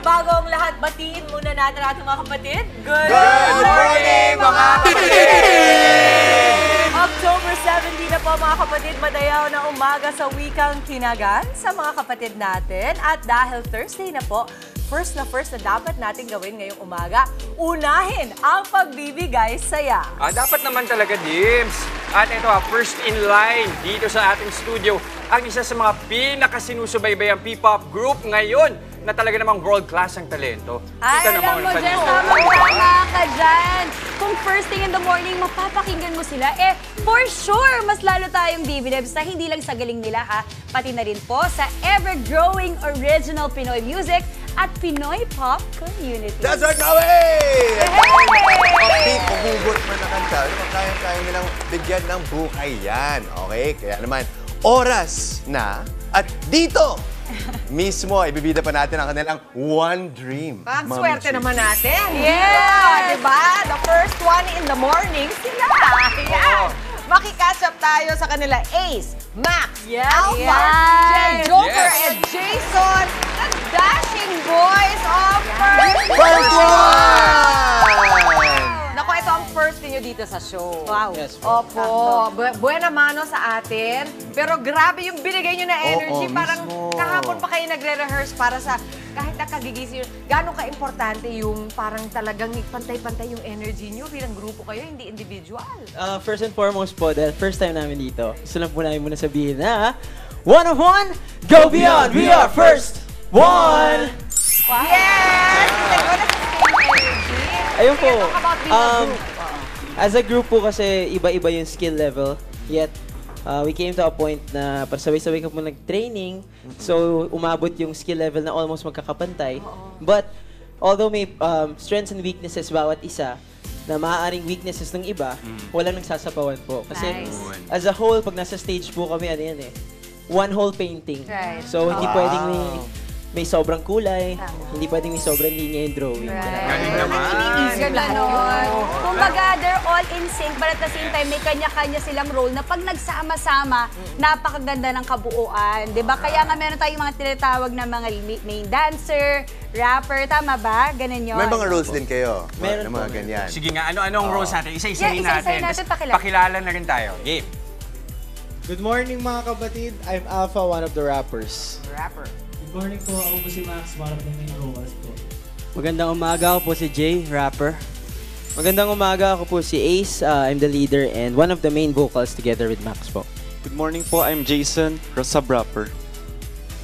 bago ang lahat, batiin muna natin ating mga kapatid. Good morning, mga kapatid! October 17 na po mga kapatid, madayaw na umaga sa wikang Kinagan sa mga kapatid natin. At dahil Thursday na po, first na dapat natin gawin ngayong umaga, unahin ang pagbibigay saya. Dapat naman talaga, Dims. At ito, first in line dito sa ating studio, ang isa sa mga pinakasinusubaybayang P-pop group ngayon na talaga namang world-class ang talento. Ay, alam mo, Jess, tama ka dyan. Kung first thing in the morning, mapapakinggan mo sila, for sure, mas lalo tayong dividends na hindi lang sa galing nila, ha, pati na rin po sa ever-growing original Pinoy music at Pinoy pop community. That's right, Maui! Upbeat, magugot man na kanta. Kaya nilang bigyan ng buhay yan. Okay? Kaya naman, oras na. At dito, mismo, ibibida pa natin ang kanilang One Dream. Ang swerte naman natin. Yes! Diba? The first one in the morning, sila. Yan. Makikatch up tayo sa kanila Ace, Max, Alpha, Yes. Joker, and Jason, the Dashing Boys of First one! Naku, ito ang first niyo dito sa show. Wow. Yes, Opo. Buena mano sa atin. Pero grabe yung binigay nyo na energy. Oo, Parang mismo. kahapon pa kayo nagre-rehearse para sa kahit nakagigising yun. Gano'ng ka-importante yung parang talagang pantay-pantay yung energy nyo bilang grupo kayo, hindi individual. First and foremost po, dahil first time namin dito, gusto lang po namin muna sabihin na, one of one, go beyond, we are first one! Wow. Yes! Like, wala sa same energy. Ayun po, Sige, talk about being a group. as a group po kasi iba-iba yung skill level, yet we came to a point na sabay-sabay ka po nag-training, so umabot yung skill level na almost magkakapantay. But although may strengths and weaknesses bawat isa, na maaaring weaknesses ng iba, walang nagsasapawan po. Kasi Nice. as a whole, pag nasa stage po kami, ano yan one whole painting. Right. So hindi pwedeng may sobrang kulay, hindi pwedeng may sobrang linya yung drawing. Galing naman. Ganon. Kumbaga, they're all in sync, but at the same time, may kanya-kanya silang role na pag nagsama-sama, napakaganda ng kabuuan. Diba? Kaya nga meron tayong mga tinatawag na mga main dancer, rapper, tama ba? Ganon yun. May mga rules din kayo. Meron ng mga po. ganyan. Sige nga, ano-anong roles natin? Isa-isahin Yeah, isa-isahin natin. natin, Tas pakilala na rin tayo. Game. Good morning mga kapatid, I'm Alpha, one of the rappers. Rapper. Good morning po, ako po si Max, one of the main vocals po. Magandang umaga, ako po si Jay, rapper. Magandang umaga, ako po si Ace, I'm the leader and one of the main vocals together with Max po. Good morning po, I'm Jason, sub-rapper.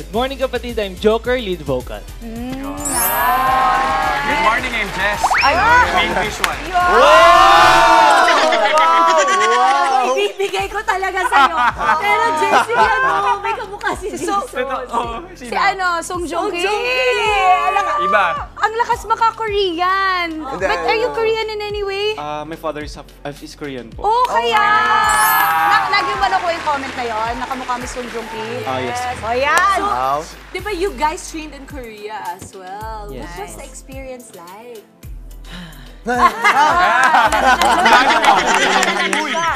Good morning kapatid, I'm Joker, lead vocal. Good morning, I'm Jess. Main visual. Ibibigay ko talaga sa'yo. Pero Jessie, ano, may kamukha si Jason. Si Song Joong Ki. Iba. Ang lakas maka-Korean. Hindi, But are you Korean in any way? My father is Korean po. Oh, kaya! Nag-iwan ako yung comment na yon. Nakamukha mo Song Joong Ki. Yes. O yan! Wow. Di ba you guys trained in Korea as well? Yes. What was the experience like?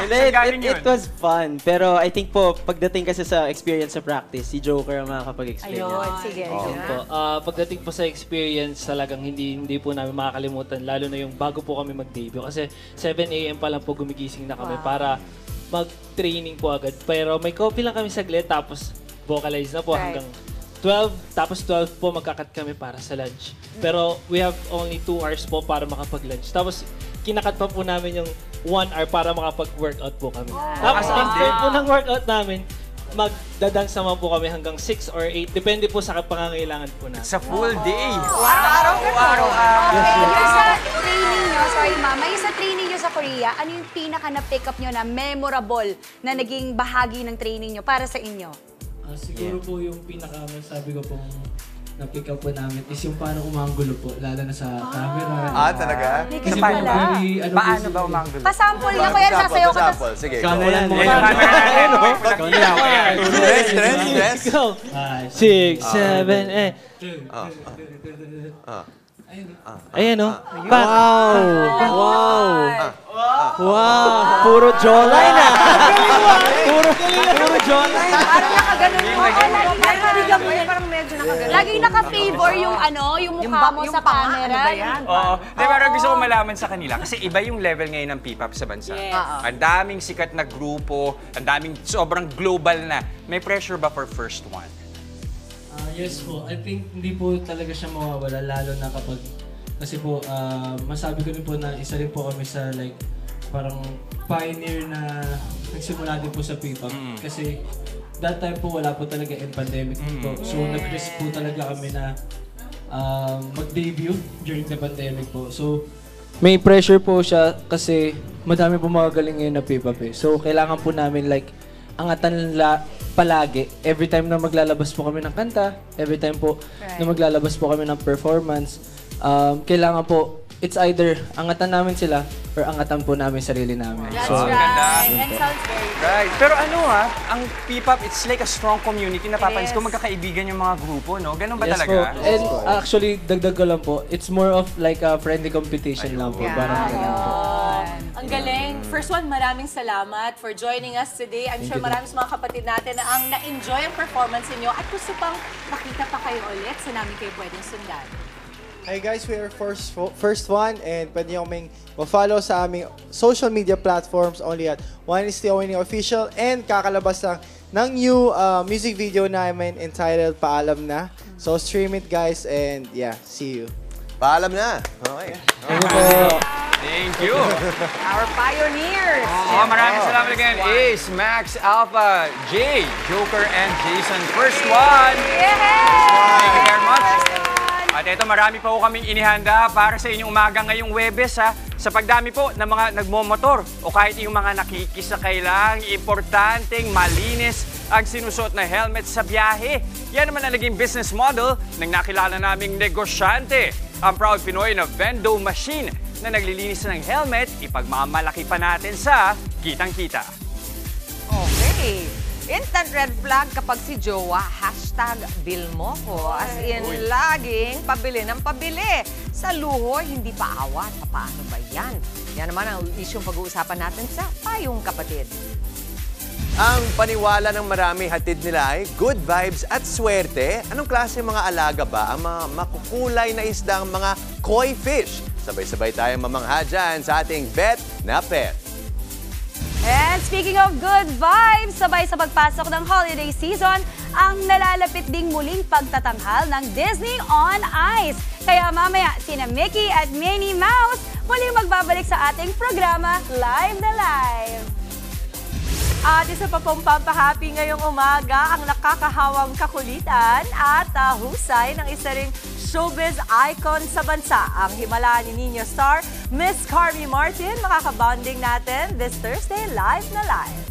It was fun, pero I think po, pagdating kasi sa experience sa practice, si Joker ang makakapag-explain. Ayun, sige. Yun po. Pagdating po sa experience, talagang hindi po namin makakalimutan, lalo na yung bago po kami mag-debut. Kasi 7 a.m. pa lang po gumigising na kami para mag-training po agad. Pero may coffee lang kami saglit, tapos vocalize na po hanggang 12, tapos 12 po magkakat kami para sa lunch. Pero we have only 2 hours po para makapag-lunch. Tapos kinakat pa po namin yung 1 hour para makapag-workout po kami. Tapos after po ng workout namin, magdadance naman po kami hanggang 6 or 8. Depende po sa pangangailangan po namin. Sa full day. Araw-araw. Yung sa training nyo, sorry mama, yung sa training nyo sa Korea, ano yung pinaka na-pick up nyo na memorable na naging bahagi ng training nyo para sa inyo? Siguro po yung sabi ko pong na-pick up po namin is yung paano umanggulo po, lalo na sa camera. Talaga? Kasi Paano po, very, Paano ba umanggulo? Pasample niya ko yan, sasayaw ko. Sample, sige. Ikaw na yan, Yan yung camera. Stress. Go! 5, 6, 7, 8. Ayan o. Wow! Wow! Puro jawline ah! Puro Parang nakaganon mo. Parang medyo nakaganon. Laging naka-favor yung mukha mo sa camera. Oo. Pero gusto ko malaman sa kanila kasi iba yung level ngayon ng P-pop sa bansa. Yes. Ang daming sikat na grupo, ang daming sobrang global na. May pressure ba for first one? Yes po. I think hindi po talaga siya mawawala lalo na kapag kasi po masabi ko rin po na isa rin po kami sa like parang pioneer na nagsimula din po sa P-pop. Kasi that time po wala po talaga in pandemic po. So nag-risk po talaga kami na mag-debut during the pandemic po. So may pressure po siya kasi madami po mga galing ngayon na P-pop eh. So kailangan po namin like angatan palagi. Every time na maglalabas po kami ng kanta, every time po na maglalabas po kami ng performance, kailangan po, it's either angatan namin sila or angatan po namin sarili namin. That's So, right. And sounds very good. Right. Pero ang P-pop, it's like a strong community. Napapansin ko magkakaibigan yung mga grupo, no? Ganun ba yes talaga? po. And actually, dagdag ko lang po, it's more of like a friendly competition lang po. Parang ganun po. Ang galing. First one, maraming salamat for joining us today. I'm sure maraming sa mga kapatid natin na ang na-enjoy ang performance niyo at gusto pang makita pa kayo ulit. Saan namin kayo pwedeng sundan? Hi guys, we are first one and pwede nyo kaming ma-follow sa aming social media platforms only at One is the Only Official and kakalabas lang ng new music video namin entitled Paalam Na. So stream it guys and yeah, see you. Paalam na. Okay. Thank you. Our pioneers! Maraming salamat again. Ace, Max, Alpha, Jay, Joker, and Jason. First one. Thank you very much. At ito, marami pa po kaming inihanda para sa inyong umaga ngayong Huwebes, ha. Sa pagdami po ng mga nagmomotor o kahit yung mga nakikisakay lang, importanteng malinis ang sinusuot na helmet sa biyahe. Yan naman ang naging business model ng nakilala naming negosyante, ang proud Pinoy na Vendo Machine na naglilinis ng helmet, ipagmamalaki pa natin sa kitang-kita. Okay. Instant red flag kapag si jowa, #bill mo ko. As in, laging pabili ng pabili. Sa luho, hindi pa awat. Paano ba yan? Yan naman ang isyong pag-uusapan natin sa Payong Kapatid. Ang paniwala ng marami hatid nila ay good vibes at swerte. Anong klase mga alaga ba ang mga makukulay na isda, ang mga koi fish? Sabay-sabay tayong mamangha dyan sa ating Bet na Pet. And speaking of good vibes, sabay sa pagpasok ng holiday season, ang nalalapit ding muling pagtatanghal ng Disney on Ice. Kaya mamaya, sina Mickey at Minnie Mouse muling magbabalik sa ating programa Live na Live. At isa pa pong pampahappy ngayong umaga ang nakakahawang kakulitan at husay ng isa ring showbiz icon sa bansa. Ang himala ni Nino star, Miss Carmi Martin, makakabonding natin this Thursday, Live na Live.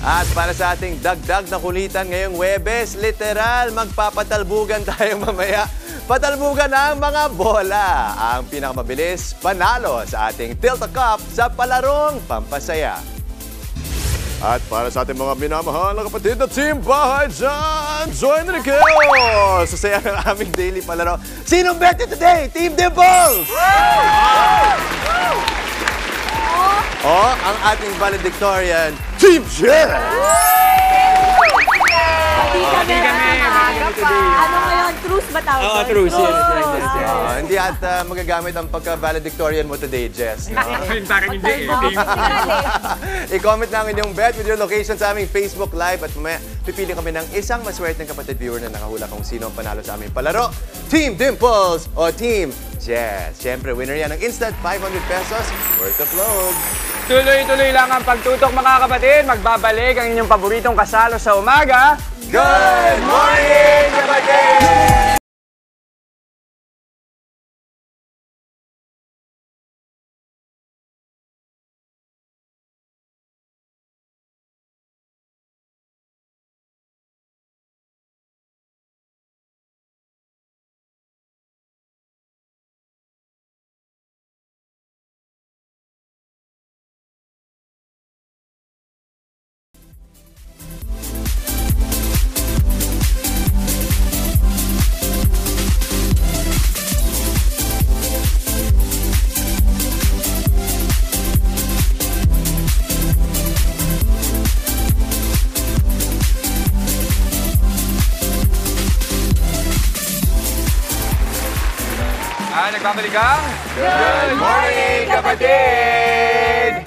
At para sa ating dagdag na kulitan ngayong Huwebes, literal magpapatalbugan tayo mamaya. Patalbugan ang mga bola. Ang pinakamabilis panalo sa ating Tilt a Cup sa palarong pampasaya. At para sa ating mga minamahal na kapatid na Team Bahay dyan, join the kill! Sa saya ng aming daily palaro. Sinong betting today? Team Dimples! Ang ating valedictorian, Team Jen! Hindi kami. Ano ngayon? Truce ba tawag? Oo, truce. Yes. Hindi at magagamit ang pagka-valedictorian mo today, Jess. No? Parang hindi. I-comment na ang inyong bet with your location sa aming Facebook Live at mamaya pipili kami ng isang maswerteng kapatid viewer na nakahula kung sino ang panalo sa aming palaro. Team Dimples o Team Jess. Siyempre, winner yan ng instant 500 pesos worth of load. Tuloy-tuloy lang ang pagtutok mga kapatid. Magbabalik ang inyong paboritong kasalo sa umaga. Good morning, kapatid! nagbabalik ang Good morning, kapatid!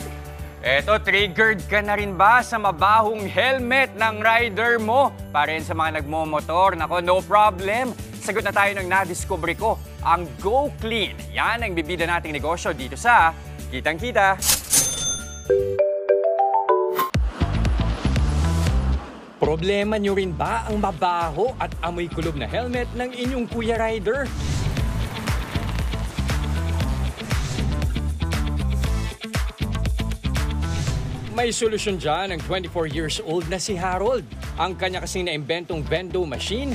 Eto, triggered ka na rin ba sa mabahong helmet ng rider mo? Para yan sa mga nagmomotor, nako, no problem. Sagot na tayo ng nadiscover ko, ang Go Clean. Yan ang bibida nating negosyo dito sa Kitang Kita. Problema nyo rin ba ang mabaho at amoy kulob na helmet ng inyong kuya rider? May solusyon dyan ang 24 years old na si Harold. Ang kanya kasing naimbentong Vendo machine,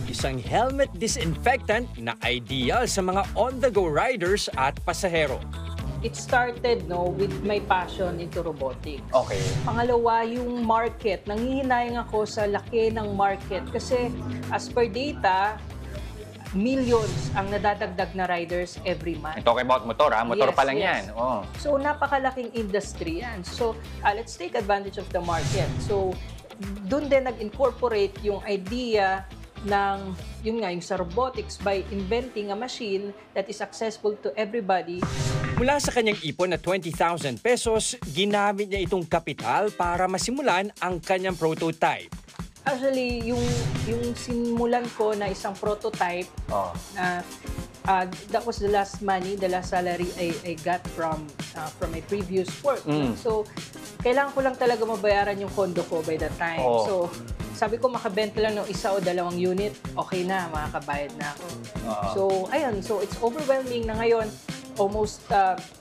isang helmet disinfectant na ideal sa mga on-the-go riders at pasahero. It started with my passion into robotics. Okay. Pangalawa, yung market. Nanghihinayang ako sa laki ng market kasi as per data, millions ang nadadagdag na riders every month. Talking about motor, ha? Motor pa lang yan. Oh. So, napakalaking industry yan. So, let's take advantage of the market. So, doon din nag-incorporate yung idea ng, yung sa robotics by inventing a machine that is accessible to everybody. Mula sa kanyang ipon na 20,000 pesos, ginamit niya itong kapital para masimulan ang kanyang prototype. Actually, yung simulan ko na isang prototype, that was the last money, the last salary I got from my previous work. So, kailangan ko lang talaga mabayaran yung condo ko by that time. So, sabi ko makabenta lang ng 1 o 2 unit, okay na, makakabayad na ako. So, ayun. So, it's overwhelming na ngayon. Almost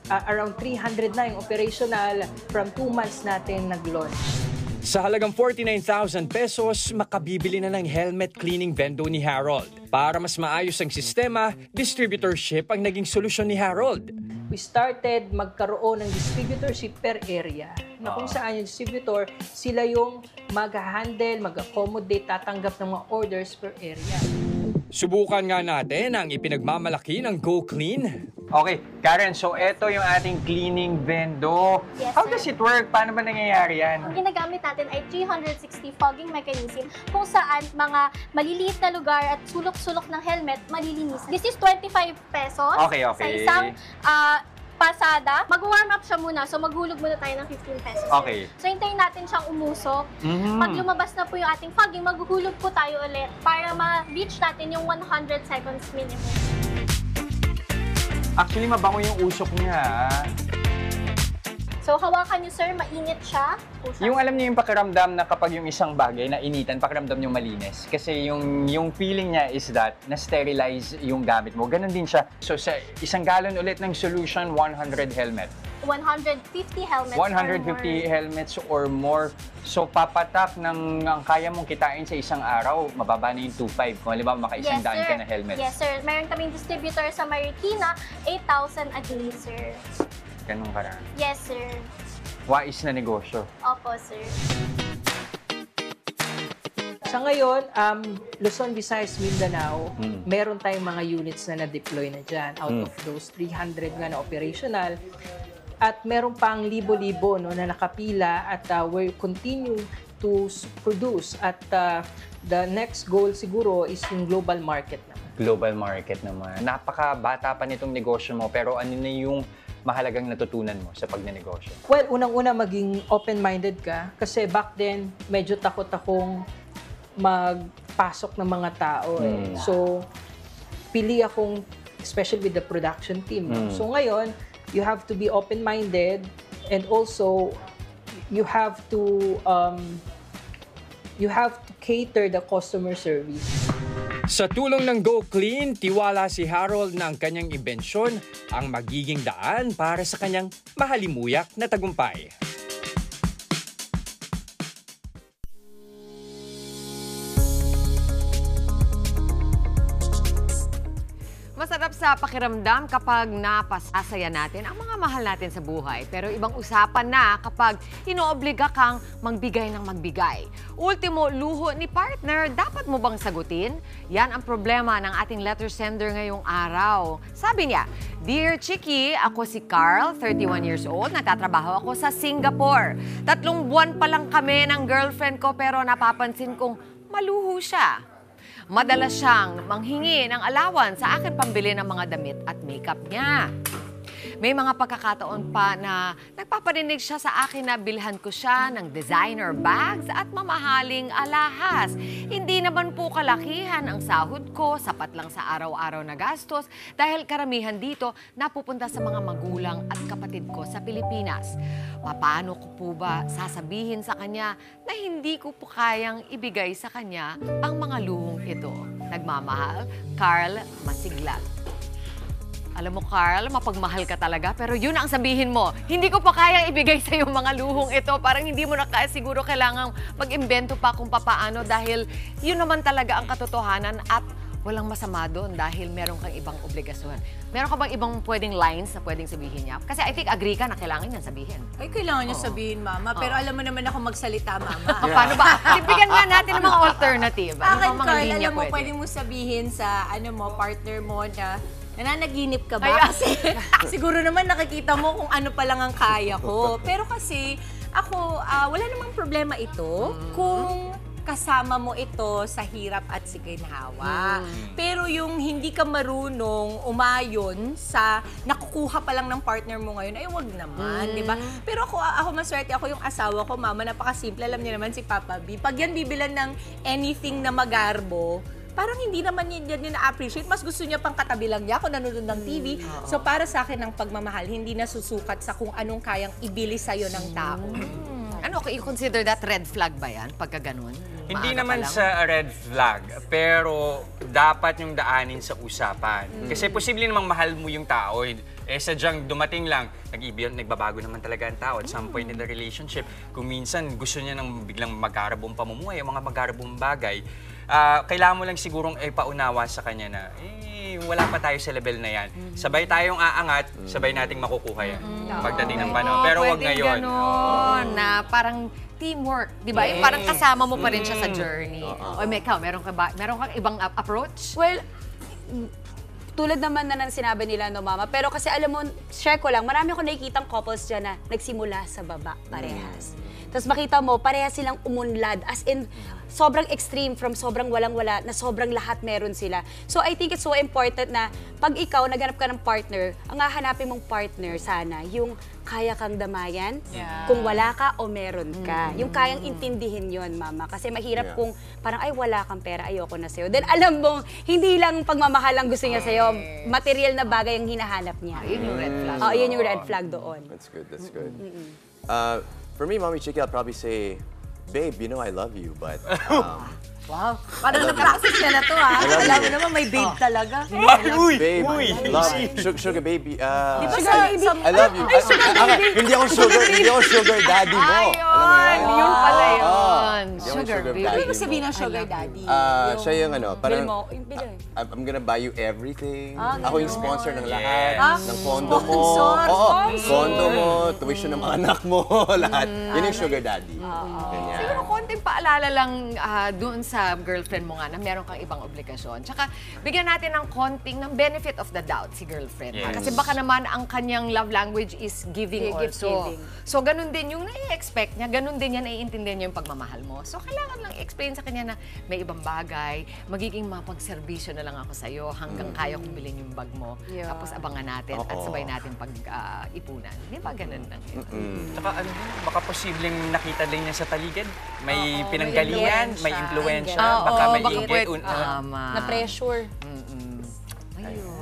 around 300 na yung operational from 2 months natin nag-launch. Sa halagang 49,000 pesos, makabibili na ng helmet cleaning Vendo ni Harold. Para mas maayos ang sistema, distributorship ang naging solusyon ni Harold. We started magkaroon ng distributorship per area. Na kung saan yung distributor, sila yung mag-handle, mag-accommodate, tatanggap ng mga orders per area. Subukan nga natin ang ipinagmamalaki ng Go Clean. Okay, Karen, so eto yung ating cleaning Vendo. Yes, How does it work? Paano ba nangyayari yan? Ang ginagamit natin ay 360 fogging mechanism kung saan mga maliliit na lugar at sulok-sulok ng helmet malilinis. This is 25 pesos sa isang pasada. Mag-warm up siya muna. So, maghulog muna tayo ng 15 pesos. Okay. So, hintayin natin siyang umusok. Pag lumabas na po yung ating fogging, maghulog po tayo ulit para ma-reach natin yung 100 seconds minimum. Actually, mabango yung usok niya. So, hawakan niyo, sir. Mainit siya. Yung alam niyo yung pakiramdam na kapag yung isang bagay na initan, pakiramdam yung malinis. Kasi yung feeling niya is that na-sterilize yung gamit mo. Ganon din siya. So, sa isang galon ulit ng solution, 100 helmet. 150 helmets 150 helmets or more. So, papatak ng ang kaya mong kitain sa isang araw, mababa na yung 2.5. Kung halimbawa, maka-100 ka na helmets. Yes, sir. Meron kaming distributor sa Marikina, 8,000 a day, sir. Ganun karami. Yes, sir. Wais na negosyo. Opo, sir. Sa ngayon, Luzon, Visayas, Mindanao, meron tayong mga units na na-deploy na dyan. Out of those 300 nga na operational. At meron pang libo-libo na nakapila at we continue to produce. At the next goal siguro is yung global market naman. Global market naman. Napakabata pa nitong negosyo mo, pero ano na yung mahalagang natutunan mo sa pagnenegosyo? Well, unang-una maging open-minded ka. Kasi back then, medyo takot akong magpasok ng mga tao. So, pili akong, especially with the production team. So ngayon, you have to be open-minded and also you have to cater the customer service. Sa tulong ng Go Clean, tiwala si Harold na ang kanyang imbensyon ang magiging daan para sa kanyang mahalimuyak na tagumpay. Masarap sa pakiramdam kapag napasasaya natin ang mga mahal natin sa buhay. Pero ibang usapan na kapag inoobliga kang magbigay ng magbigay. Ultimo, luho ni partner, dapat mo bang sagutin? Yan ang problema ng ating letter sender ngayong araw. Sabi niya, Dear Chiki, ako si Carl, 31 years old, nagtatrabaho ako sa Singapore. 3 buwan pa lang kami ng girlfriend ko pero napapansin kong maluho siya. Madalas siyang manghingi ng allowance sa akin pambili ng mga damit at makeup niya. May mga pagkakataon pa na nagpaparinig siya sa akin na bilhan ko siya ng designer bags at mamahaling alahas. Hindi naman po kalakihan ang sahod ko, sapat lang sa araw-araw na gastos dahil karamihan dito napupunta sa mga magulang at kapatid ko sa Pilipinas. Paano ko po ba sasabihin sa kanya na hindi ko po kayang ibigay sa kanya ang mga luhong ito? Nagmamahal, Carl Masiglat. Alam mo, Carl, mapagmahal ka talaga, pero yun ang sabihin mo. Hindi ko pa kayang ibigay sa'yo mga luhong ito. Parang hindi mo na siguro kailangang mag-imbento pa kung papaano dahil yun naman talaga ang katotohanan at walang masama doon dahil meron kang ibang obligasyon. Meron ka bang ibang pwedeng lines na pwedeng sabihin niya? Kasi I think agree ka na kailangan niya sabihin. Ay, kailangan niya sabihin, Mama. Pero alam mo naman ako magsalita, Mama. Paano ba? Bigyan nga natin ng mga alternative. Akin, Carl, alam mo, pwede mo sabihin sa partner mo na nananaginip ka ba? Ay, kasi siguro naman nakikita mo kung ano pa lang ang kaya ko. Pero kasi ako, wala namang problema ito kung kasama mo ito sa hirap at siginhawa. Pero yung hindi ka marunong umayon sa nakukuha pa lang ng partner mo ngayon, ay wag naman, di ba? Pero ako maswerte, ako yung asawa ko, Mama, napakasimple. Alam niya naman si Papa B. Pag yan bibilan ng anything na magarbo, parang hindi naman yan na-appreciate. Mas gusto niya pang katabi lang niya kung nanonood ng TV. So para sa akin, ang pagmamahal, hindi nasusukat sa kung anong kayang ibili sa'yo ng tao. Ano, you consider that red flag ba yan, pagka ganun? Hindi naman sa red flag, pero dapat yung daanin sa usapan. Kasi posible namang mahal mo yung tao. Sadyang dumating lang, nagbabago naman talaga ang tao at some point in the relationship. Kung minsan gusto niya ng biglang magkarabong pamumuhay, mga magkarabong bagay, kailangan mo lang sigurong paunawa sa kanya na, wala pa tayo sa level na yan. Sabay tayong aangat, sabay nating makukuha yan. Pagdating ng panahon. Pero wag ngayon. Na parang teamwork, di ba? Yes. Parang kasama mo pa rin siya sa journey. O ikaw, meron kang ibang approach? Well, tulad naman na sinabi nila, no, Mama. Pero kasi alam mo, share ko lang, marami akong nakikitang couples dyan na nagsimula sa baba, parehas. Tapos makita mo, parehas silang umunlad. As in, sobrang extreme, from sobrang walang-wala, na sobrang lahat meron sila. So I think it's so important na pag ikaw naghanap ka ng partner, ang hahanapin mong partner sana, yung kaya kang damayan, kung wala ka o meron ka. Yung kayang intindihin yon, Mama. Kasi mahirap kung parang, ay, wala kang pera, ayoko na sa'yo. Then alam mo, hindi lang pagmamahal ang gusto niya sa'yo, material na bagay ang hinahanap niya. Yun yung red flag. Yun yung red flag doon. That's good, that's good. For me, Mommy Chiki, I'll probably say, babe, you know I love you, but... Wow, parang na-practice ka na to, ha? Alam mo naman, may babe talaga. Babe, love, sugar baby, I love you. Hindi ako sugar daddy mo. Yun pala yun. Sugar baby. Ano yung sabihin ng sugar daddy? Siya yung parang, I'm gonna buy you everything. Ako yung sponsor ng lahat. Ng condo mo. Condo mo, tuition ng mga anak mo, lahat. Yun yung sugar daddy. Siguro konting paalala lang doon sa girlfriend mo nga na meron kang ibang obligasyon. Tsaka bigyan natin ng konting ng benefit of the doubt si girlfriend. Yes. Kasi baka naman ang kanyang love language is giving also. So ganun din yung nai-expect niya, ganun din niya naiintindihan niya yung pagmamahal mo. So kailangan lang i-explain sa kanya na may ibang bagay, magiging mapagserbisyo na lang ako sa'yo hanggang kaya kong bilhin yung bag mo. Tapos abangan natin at sabay natin pag-ipunan. Di ba ganun lang yun? Tsaka baka posibleng nakita din niya sa paligid. May pinanggalingan, may influence. Baka may inggit. Na-pressure.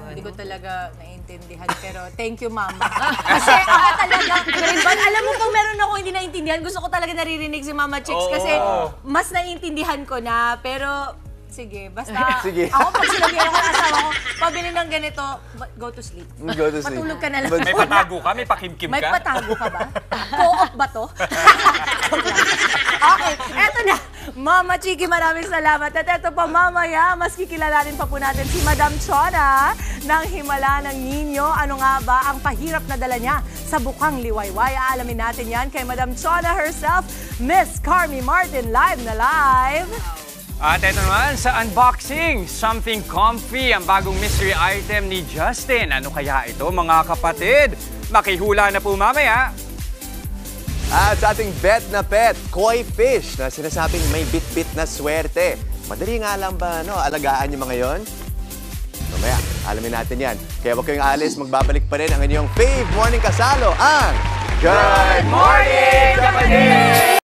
Hindi ko talaga naiintindihan, pero thank you, Mama. Kasi ako talaga, alam mo kung meron ako hindi naiintindihan, gusto ko talaga naririnig si Mama Chicks kasi mas naiintindihan ko na, pero sige, basta ako pag sinabi ako ng asawa ko, pabili ng ganito, go to sleep. Go to sleep. Matulog ka na lang. May patago ka? May pakimkim ka? May patago ka ba? Co-op ba to? Okay, eto na. Mama Chiki, maraming salamat. At eto pa mamaya, mas kikilalanin pa po natin si Madam Chona ng Himala ng Niño. Ano nga ba ang pahirap na dala niya sa bukang liwayway? Aalamin natin yan kay Madam Chona herself, Miss Carmi Martin, live na live. At ito naman sa unboxing, something comfy, ang bagong mystery item ni Justin. Ano kaya ito, mga kapatid? Makihula na po mamaya. At sa ating bet na pet, koi fish na sinasabing may bit-bit na swerte. Madali nga lang ba, alagaan yung mga yon? Mamaya, alamin natin yan. Kaya huwag kayong alis, magbabalik pa rin ang inyong fave morning kasalo, ang Good Morning Kapatid!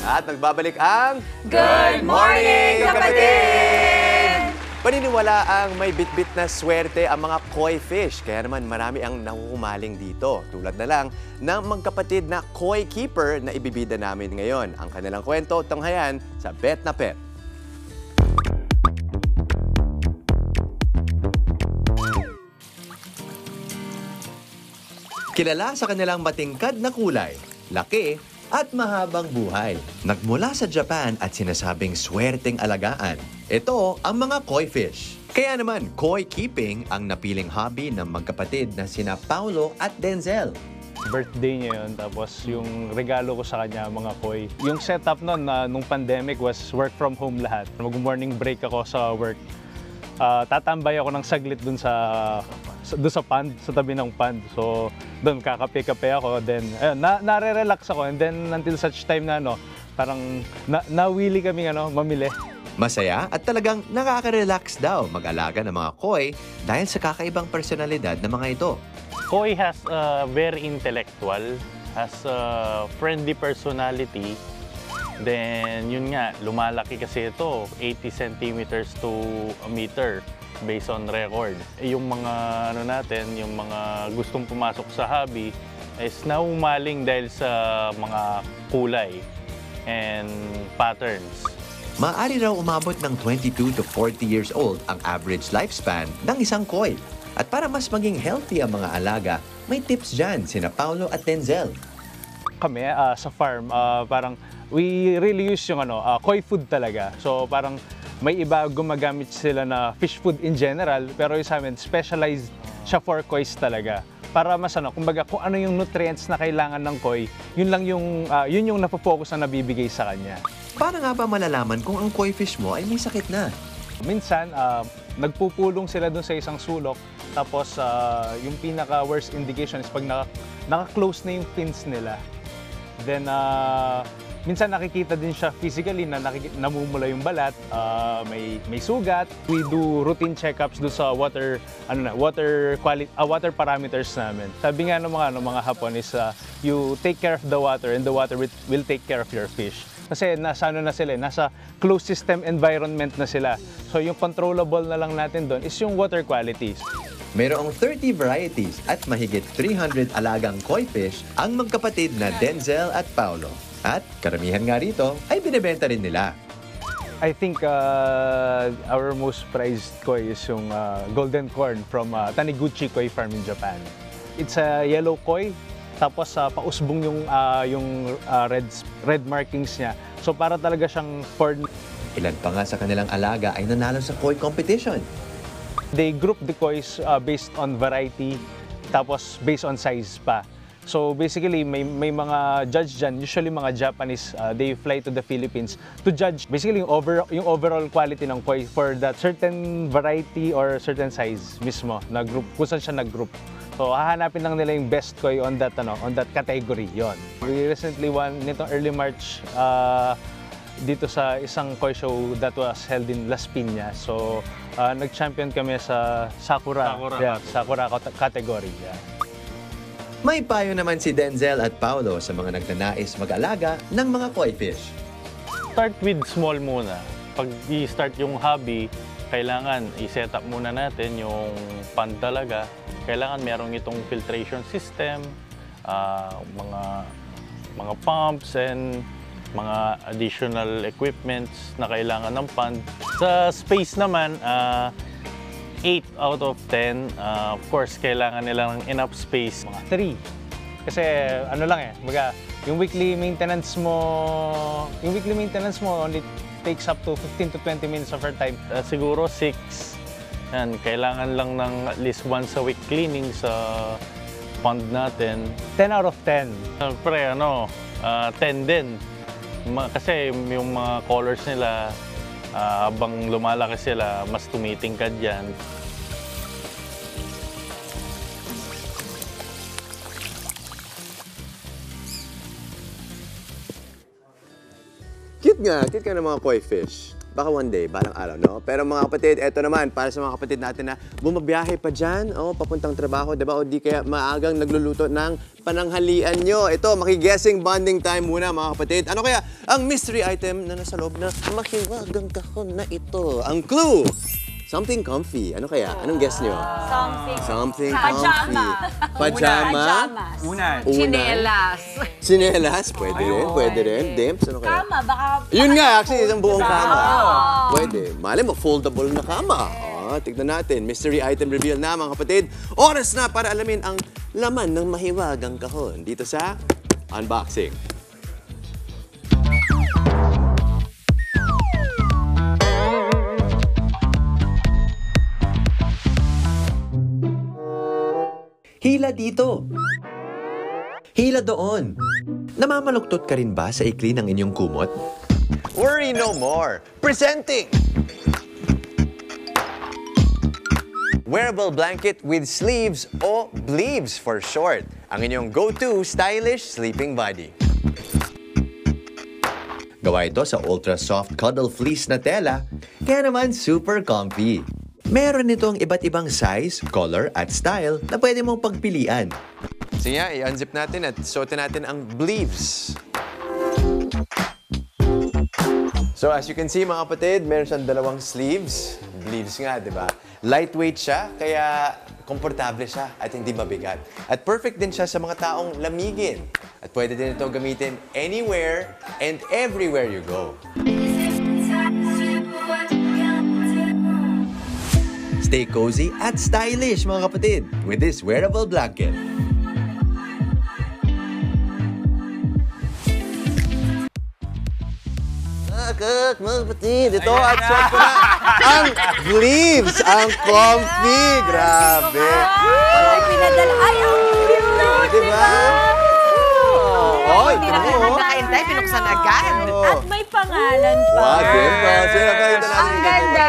At nagbabalik ang Good Morning, Kapatid! Paniniwala ang may bitbit na swerte ang mga koi fish. Kaya naman marami ang nahuhumaling dito. Tulad na lang ng magkapatid na koi keeper na ibibida namin ngayon. Ang kanilang kwento, tanghayan sa Bet na Pet. Kilala sa kanilang matingkad na kulay, laki, at mahabang buhay. Nagmula sa Japan at sinasabing swerteng alagaan. Ito ang mga koi fish. Kaya naman, koi keeping ang napiling hobby ng magkapatid na sina Paulo at Denzel. Birthday niya yun, tapos yung regalo ko sa kanya, mga koi. Yung setup nun, nung pandemic was work from home lahat. Mag-morning break ako sa work. Tatambay ako ng saglit dun sa pond, sa tabi ng pond. So, doon kakape-kape ako, then nare-relax ako, and then until such time na parang nawili kami mamili. Masaya at talagang nakaka-relax daw mag-alaga ng mga koi dahil sa kakaibang personalidad ng mga ito. Koi has very intellectual, has a friendly personality. Then, yun nga, lumalaki kasi ito, 80 centimeters to a meter based on record. Yung mga yung mga gustong pumasok sa hobby is naumaling dahil sa mga kulay and patterns. Maaari raw umabot ng 22 to 40 years old ang average lifespan ng isang koi. At para mas maging healthy ang mga alaga, may tips dyan sina Paulo at Denzel. Kami sa farm, parang we really use yung koi food talaga. So parang may iba gumagamit sila na fish food in general, pero yung sa amin specialized siya for kois talaga. Para mas kumbaga kung ano yung nutrients na kailangan ng koi, yun lang yung napofocus na nabibigay sa kanya. Paano nga ba malalaman kung ang koi fish mo ay may sakit na? Minsan, nagpupulong sila dun sa isang sulok, tapos yung pinaka-worst indication is pag naka-close na yung fins nila. Then, minsan nakikita din siya physically na namumula yung balat, may sugat. We do routine checkups do sa water water parameters namin. Sabi nga ng mga Hapon is you take care of the water and the water will take care of your fish. Kasi nasa nasa closed system environment na sila. So yung controllable na lang natin doon is yung water quality. Mayroong 30 varieties at mahigit 300 alagang koi fish ang magkapatid na Denzel at Paulo. At karamihan nga rito ay binibenta rin nila. I think our most prized koi is yung golden corn from Taniguchi Koi Farm in Japan. It's a yellow koi, tapos pausbong yung red markings niya. So para talaga siyang corn. Ilan pa nga sa kanilang alaga ay nanalo sa koi competition. They group the kois based on variety, tapos based on size pa. So basically, may mga judge dyan, usually mga Japanese, they fly to the Philippines to judge basically yung overall quality ng koi for that certain variety or certain size mismo na group, kung saan siya nag-group. So hahanapin lang nila yung best koi on that category yon. We recently won nitong early March dito sa isang koi show that was held in Las Piñas. So nag-champion kami sa Sakura category. Yeah. May payo naman si Denzel at Paulo sa mga nagnanais mag-alaga ng mga koi fish. Start with small muna. Pag i-start yung hobby, kailangan i-set up muna natin yung pond talaga. Kailangan merong itong filtration system, mga pumps and mga additional equipments na kailangan ng pond. Sa space naman, 8 out of 10. Of course, kailangan nila ng enough space. Mga 3. Kasi yung weekly maintenance mo only takes up to 15 to 20 minutes of our time. Siguro 6 Yan, kailangan lang ng at least once a week cleaning sa pond natin. 10 out of 10. Siyempre, 10 din. Kasi yung mga colors nila, habang lumalaki sila, mas tumitingkad yan. Cute nga ng mga koi fish. Baka one day, balang araw, no? Pero mga kapatid, eto naman, para sa mga kapatid natin na bumabiyahe pa dyan, papuntang trabaho, diba? O di kaya maagang nagluluto ng pananghalian nyo. Ito, makiguessing bonding time muna, mga kapatid. Ano kaya ang mystery item na nasa loob na mahiwagang kahon na ito? Ang clue! Something comfy. Ano kaya? Anong guess nyo? Something comfy. Pajama? Unan. Chinelas. Chinelas? Pwede rin. Dimps? Ano kaya? Kama, baka... Yun nga, actually, isang buong kama. Pwede. Mali mo, foldable na kama. Tignan natin. Mystery item reveal na, mga kapatid. Oras na para alamin ang laman ng mahiwagang kahon dito sa unboxing. Hila dito. Hila doon. Namamaluktot ka rin ba sa ikli ng inyong kumot? Worry no more. Presenting! Wearable blanket with sleeves o bleaves for short. Ang inyong go-to stylish sleeping body. Gawa ito sa ultra-soft cuddle fleece na tela, kaya naman super comfy. Meron itong iba't ibang size, color, at style na pwede mong pagpilian. Sige nga, i-unzip natin at suotin natin ang bleaves. So as you can see, mga kapatid, meron siyang dalawang sleeves. Bleaves nga, di ba? Lightweight siya, kaya komportable siya at hindi mabigat. At perfect din siya sa mga taong lamigin. At pwede din ito gamitin anywhere and everywhere you go. Stay cozy at stylish, mga kapatid, with this wearable blanket. Mga kapatid, ito at suot ko na ang bleaves, ang comfy. Grabe. Ay, pinadala. Ay, ang cute! Diba? Hindi na kayo nagkakaintay, pinuksan agad. At may pangalan pa. Wow, diba? Sino pa ito natin? Ang ganda.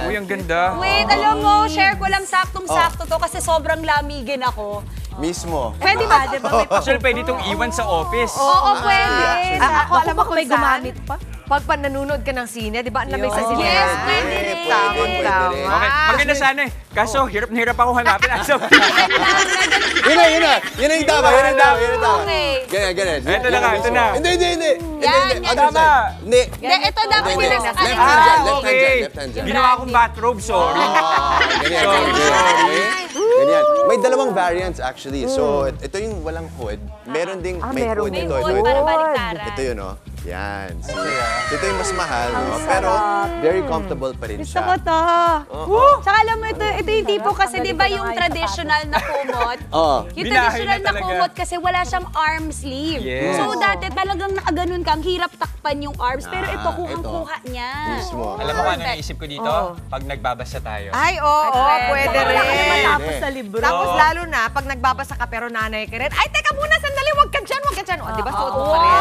Uy, ang ganda. Wait, alam mo, share ko lang saktong-sakto to kasi sobrang lamigin ako. Mismo. Pwede ba? Diba may Actually, pwede itong iwan sa office. Oo, pwede. Ako alam mo kung may saan? gumamit pa. Pag nanonood ka ng sine, di ba? Ang lamig sa sine. Yes, pwede rin. Tama. Okay, maganda sana eh. Kaso, hirap na hirap ako hanapin. Yun na. Yun na yung tama. Okay. Ganyan. Ito na nga, ito na. Hindi. Yan. Other side. Hindi. Ito dapat Hindi. nila sa Left hand dyan. Okay. Left hand dyan. Ginawa akong bathrobe, sorry. Ganyan. May dalawang variants actually. So, ito yung walang hood. Meron ding may hood. May Ito. hood para baliktaran. Ito yun, Yan. Ito yung mas mahal, pero very comfortable pa rin Gusto siya. ko to. Tsaka alam mo, ito yung tipo kasi di ba yung traditional na kumot? Yung traditional na kumot kasi wala siyang arm sleeve. Yes. So dati talagang nakaganon ka, ang hirap takpan yung arms. Pero ito kuhang-kuha niya. Mismo. Alam mo kung ano yung isip ko dito? Pag nagbabasa tayo. Ay, oo, pwede rin. Matapos sa libro. Tapos lalo na, pag nagbabasa ka pero nanay ka rin, ay, teka muna, sandali, wag ka dyan. O, di ba, suot mo pa rin.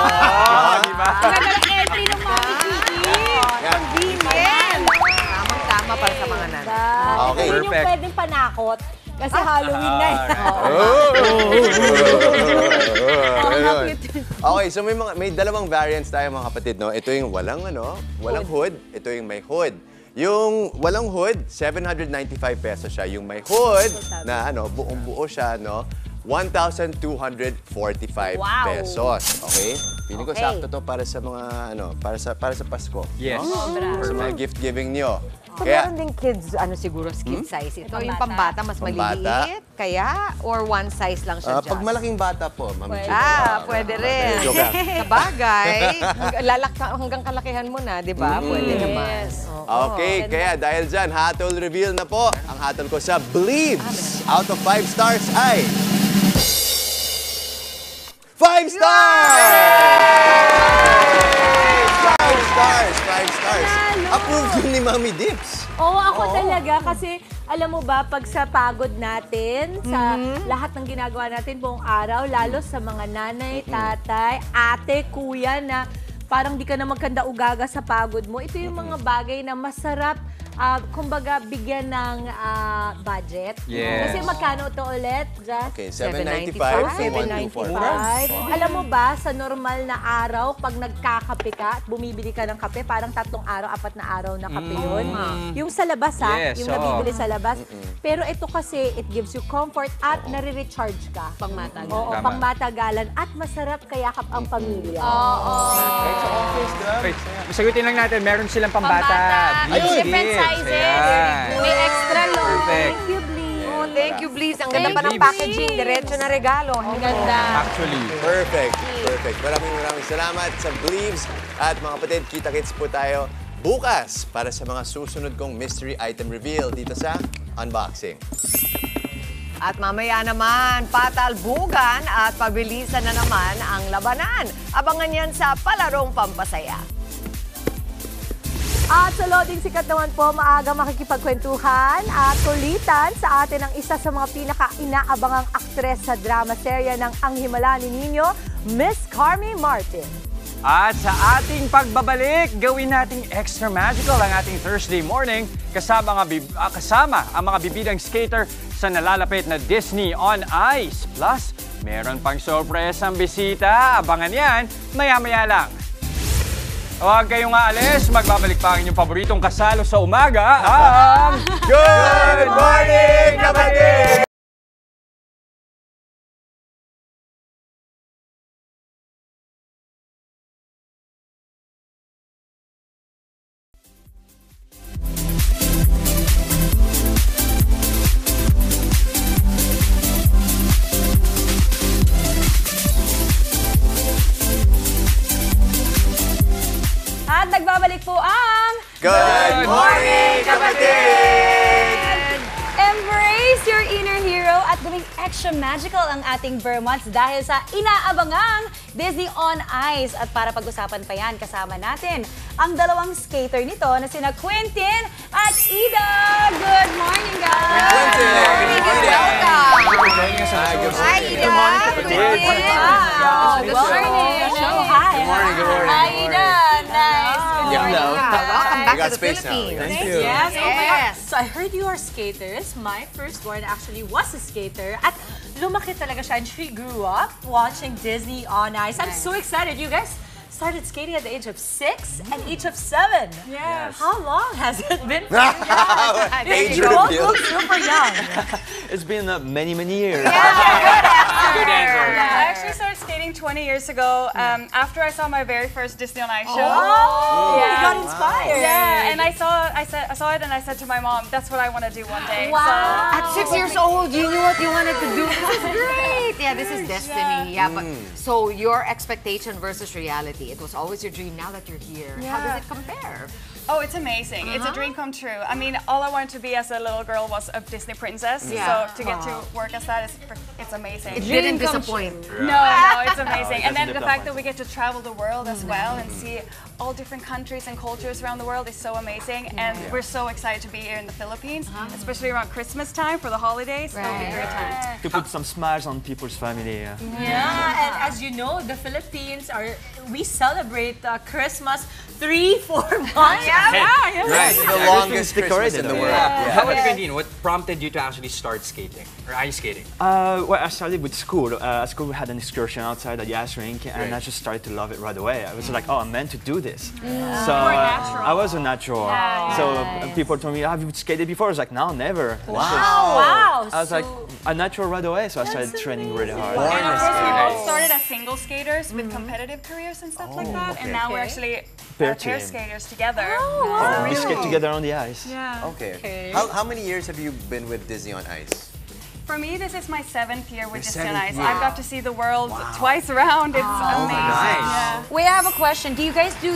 Di ba? Ang ganda ng entry ng Mami Kiki. Convenient. Tamang-tama para sa mga nanay. Okay. Yun yung pwedeng panakot. Kasi Halloween na eh. Okay, so may dalawang variants tayo, mga kapatid, no? Ito yung walang hood. Ito yung may hood. Yung walang hood, 795 pesos siya. Yung may hood na buong-buo siya, 1,245 pesos. Okay? Feeling ko sakto to para sa mga para sa Pasko. Yes. Sa mga gift giving nyo. So, meron din kids, siguro, kid size. Ito yung pambata, mas maliliit. Kaya? Or one size lang siya Pag malaking bata po, Ma'am Gio. Pwede rin. Sabagay. Hanggang kalakihan mo na, di ba? Pwede naman. Okay, kaya dahil dyan, hatol reveal na po. Ang hatol ko sa Bleaves. Out of 5 stars ay 5 stars! 5 stars! Approved yun ni Mami Dips. Oo, ako talaga kasi alam mo ba, pag sa pagod natin, sa lahat ng ginagawa natin buong araw, lalo sa mga nanay, tatay, ate, kuya na parang di ka na magkanda-ugaga sa pagod mo, ito yung mga bagay na masarap, kumbaga, bigyan ng budget. Yes. Kasi magkano ito ulit, Jess? Okay, $7.95 to $1.25. Alam mo ba, sa normal na araw, pag nagkakape ka at bumibili ka ng kape, parang 3 araw, 4 na araw na kape yun. Yung sa labas, Yes, yung nabibili sa labas. Pero ito kasi, it gives you comfort at nare-recharge ka. Pangmatagalan. Oo, Tama. pangmatagalan at masarap kayakap ang pamilya. Perfect. So, office done. Wait, sagutin lang natin, meron silang pambata. Ayun, different sizes. Ayan. May extra long. Perfect. Thank you, Bleed. Oh, thank you, Bleeds. Ang ganda Thank pa ng you, packaging. Diretso na regalo. Ang ganda. Actually. Perfect. Perfect. Maraming salamat sa Bleaves. At mga kapatid, kita-kits po tayo bukas para sa mga susunod kong mystery item reveal dito sa Unboxing. At mamaya naman, patalbugan at pabilisan na naman ang labanan. Abangan yan sa Palarong Pampasaya. At sa Loading Sikat naman po, maaga makikipagkwentuhan at kulitan sa atin ang isa sa mga pinaka-inaabangang aktres sa drama serya ng Ang Himala ni Nino, Miss Carmi Martin. At sa ating pagbabalik, gawin nating extra magical ang ating Thursday morning kasama ang mga bibidang skater sa nalalapit na Disney on Ice. Plus, meron pang sorpresang bisita. Abangan yan, maya-maya lang. Huwag kayong aalis, magbabalik pa ang inyong paboritong kasalo sa umaga, ang Good Morning, Kapatid! At nagbabalik po ang Good Morning, Kapatid! Embrace your inner hero at gawing extra magical ang ating Vermonts dahil sa inaabangang Disney on Ice. At para pag-usapan pa yan, kasama natin ang dalawang skater nito na sina Quentin at Ida. Good morning, guys! Quentin! Good morning and welcome! Hi, Ida! Wow! Good morning! Hi! Good morning, good morning. Hi, Ida! Nice! Welcome back We got to the space now. Philippines. Thank you. Yes. Oh my God. So I heard you are skaters. My firstborn actually was a skater. At lumaki talaga siya and she grew up watching Disney on Ice. I'm so excited. You guys started skating at the age of 6 and age of 7. Yes. How long has it been? Age You both reveal. look super young. It's been many years. Good answer. I actually started skating 20 years ago after I saw my very first Disney on Ice show. Oh, you got inspired. Yeah, and I saw it and I said to my mom, that's what I want to do one day. Wow. At 6 years old, you knew what you wanted to do. This is great. Yeah, this is destiny. Yeah, but so your expectation versus reality. It was always your dream. Now that you're here, how does it compare? Oh, it's amazing. It's a dream come true. I mean, all I wanted to be as a little girl was a Disney princess. Yeah. So to get to work as that, it's amazing. It didn't disappoint. No, it's amazing. And then the fact that we get to travel the world as well and see all different countries and cultures around the world is so amazing. And we're so excited to be here in the Philippines, especially around Christmas time for the holidays. It'll be a great time. To put some smiles on people's family. Yeah, and as you know, the Philippines we celebrate Christmas 3-4 months. Right. The longest Christmas in the world. How about you, Quentin? What prompted you to actually start skating or ice skating? Well, I started with school. At school, we had an excursion outside at the ice rink, and I just started to love it right away. I was like, oh, I'm meant to do this. So I was a natural. So people told me, have you skated before? I was like, no, never. Wow. I was like, a natural right away, so I started training really hard. And of course, we all started as single skaters with competitive careers and stuff like that. And now we're actually Pair pair team. skaters together. We skate together on the ice. Yeah. Okay. How many years have you been with Disney on Ice? For me, this is my 7th year with Disney on 7th Ice. year. I've got to see the world twice around. It's amazing. nice. Yeah. Wait, I have a question. Do you guys do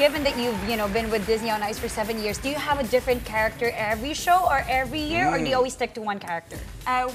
given that you've been with Disney on Ice for 7 years, do you have a different character every show or every year, or do you always stick to one character?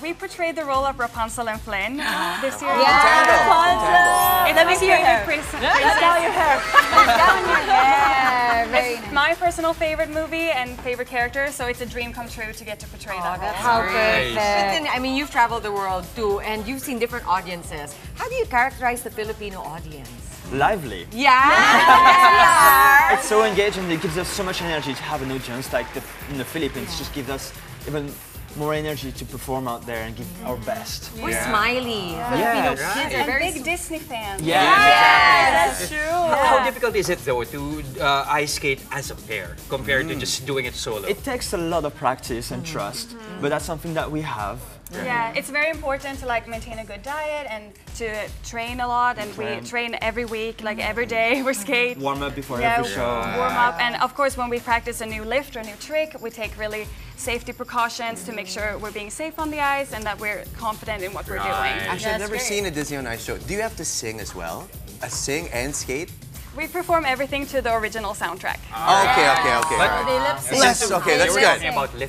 We portrayed the role of Rapunzel and Flynn this year. Rapunzel! Let me see your hair. Let down your hair. Let down your hair. It's my personal favorite movie and favorite character, so it's a dream come true to get to portray that role. How perfect. I mean, you've traveled the world too, and you've seen different audiences. How do you characterize the Filipino audience? Lively. Yeah. It's so engaging. It gives us so much energy to have an audience like in the Philippines. Just gives us even more energy to perform out there and give our best. We're smiley. Filipino kids are very big Disney fans. That's true. How difficult is it though to ice skate as a pair compared to just doing it solo? It takes a lot of practice and trust, but that's something that we have. Yeah, it's very important to maintain a good diet and to train a lot, and we train every week, every day we skate. Warm up before every show. Warm up, and of course when we practice a new lift or a new trick, we take really safety precautions to make sure we're being safe on the ice and that we're confident in what we're doing. Actually, I've never seen a Disney on Ice show. Do you have to sing as well? Sing and skate? We perform everything to the original soundtrack. Okay. That's good.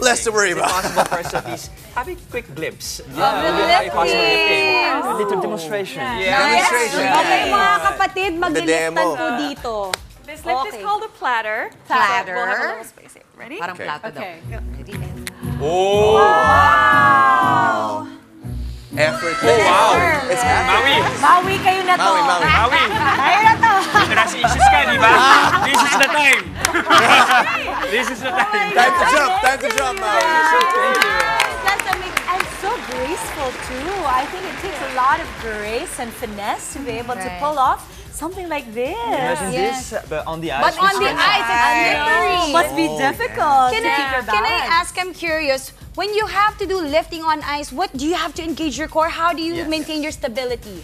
Less to worry about. Is it possible for us to at least have a quick glimpse? A little demonstration. Demonstration. Okay, mga kapatid, magliliftan po dito. This lift is called a platter. Platter. We'll have a little space here. Ready? Parang plato daw. Okay. Ready? Oh! Wow! Effort. Oh, wow! It's happening. Maui kayo na to. Maui! Kayo na to. Nasa issues ka, di ba? This is the time! This is the time! Time to jump, Maui. Thank you. That's amazing. And so graceful, too. I think it takes a lot of grace and finesse to be able to pull off something like this. Imagine this, but on the ice. But on the ice, it's slippery. Must be difficult to keep your balance. Can I ask, I'm curious, when you have to do lifting on ice, what do you have to engage your core? How do you maintain your stability?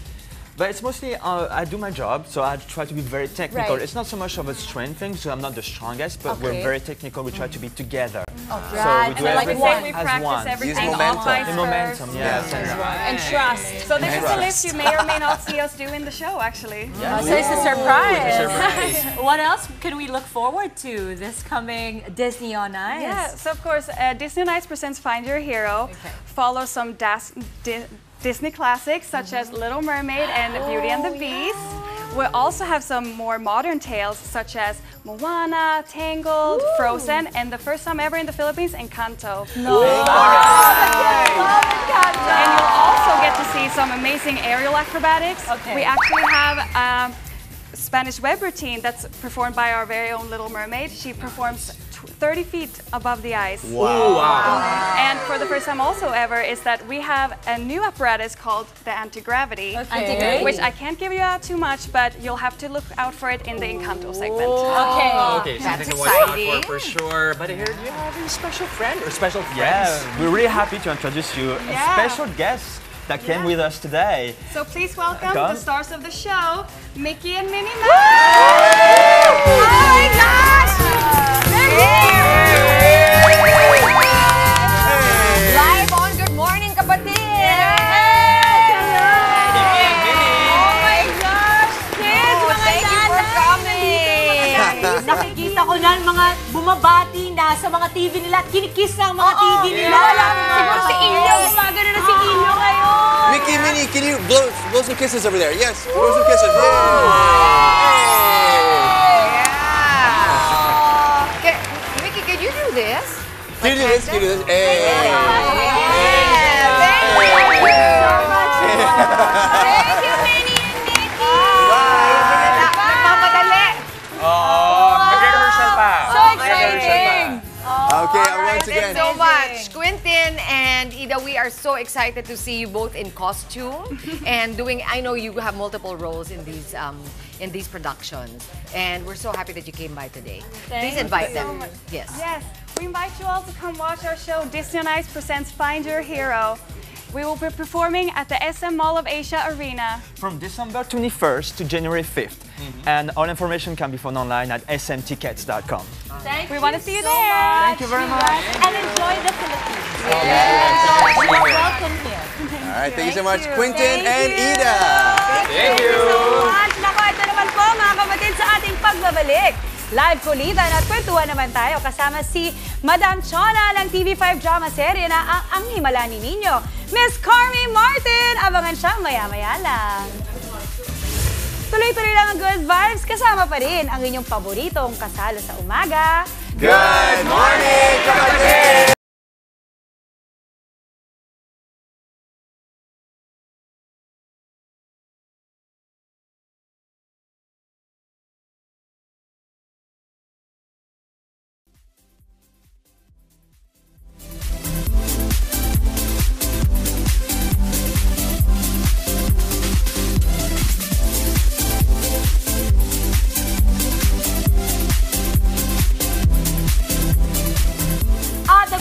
But it's mostly, I do my job, so I try to be very technical. Right. It's not so much of a strength thing, so I'm not the strongest, but we're very technical. We try to be together. Okay. So we do everything we as practice one. everything Use momentum. The momentum, yes. And trust. So this is a lift you may or may not see us do in the show, actually. So it's a surprise. What else can we look forward to this coming Disney on Ice? Yeah, so of course, Disney on Ice presents Find Your Hero. Follow some Disney classics such as Little Mermaid and Beauty and the Beast. We also have some more modern tales such as Moana, Tangled, Frozen, and the first time ever in the Philippines, Encanto. And you'll also get to see some amazing aerial acrobatics. We actually have Spanish web routine that's performed by our very own Little Mermaid. She performs 30 feet above the ice. Wow. And for the first time also ever is that we have a new apparatus called the anti-gravity, which I can't give you out too much, but you'll have to look out for it in the Encanto segment. Okay, something to watch out for sure. But here, do you have a special friend or special friends? Yeah, we're really happy to introduce you a special guest that came with us today. So please welcome the stars of the show, Mickey and Minnie Mouse. Oh my gosh! They're here! Live on Good Morning, kapatid! Oh my gosh! Kids, thank you for coming! Nakikita ko na mga bumabati na sa mga TV nila at kinikiss ng mga TV nila. Siguro si Ilyo, gumagano na si Ilyo ngayon. Mickey, Minnie, can you blow some kisses over there? Yes, blow some kisses. Mickey, can you do this? Can you do this? Can you do this? Hey! Thank you, Minnie and Mickey. Nagmamadali. Nag-rehearsal pa. So exciting. Okay, once again. Thanks so much. Quentin and Ida, we are so excited to see you both in costume and doing, I know you have multiple roles in these productions. And we're so happy that you came by today. Please invite them. Yes. Yes, we invite you all to come watch our show, Disney on Ice presents Find Your Hero. We will be performing at the SM Mall of Asia Arena. From December 21st to January 5th. And all information can be found online at smtickets.com. We want to see you there. Thank you very much. And enjoy the Philippines. You're welcome here. All right, thank you so much, Quentin and Ida. Thank you. Naku, ito naman po mga kapatid sa ating pagbabalik. Live kulitan at kwentuhan naman tayo kasama si Madam Chona ng TV5 drama serye na Ang Himala ni Niño. Miss Carmi Martin, abangan siya maya-maya lang. Tuloy-tuloy lang ang good vibes, kasama pa rin ang inyong paboritong kasalo sa umaga. Good morning, kapatid!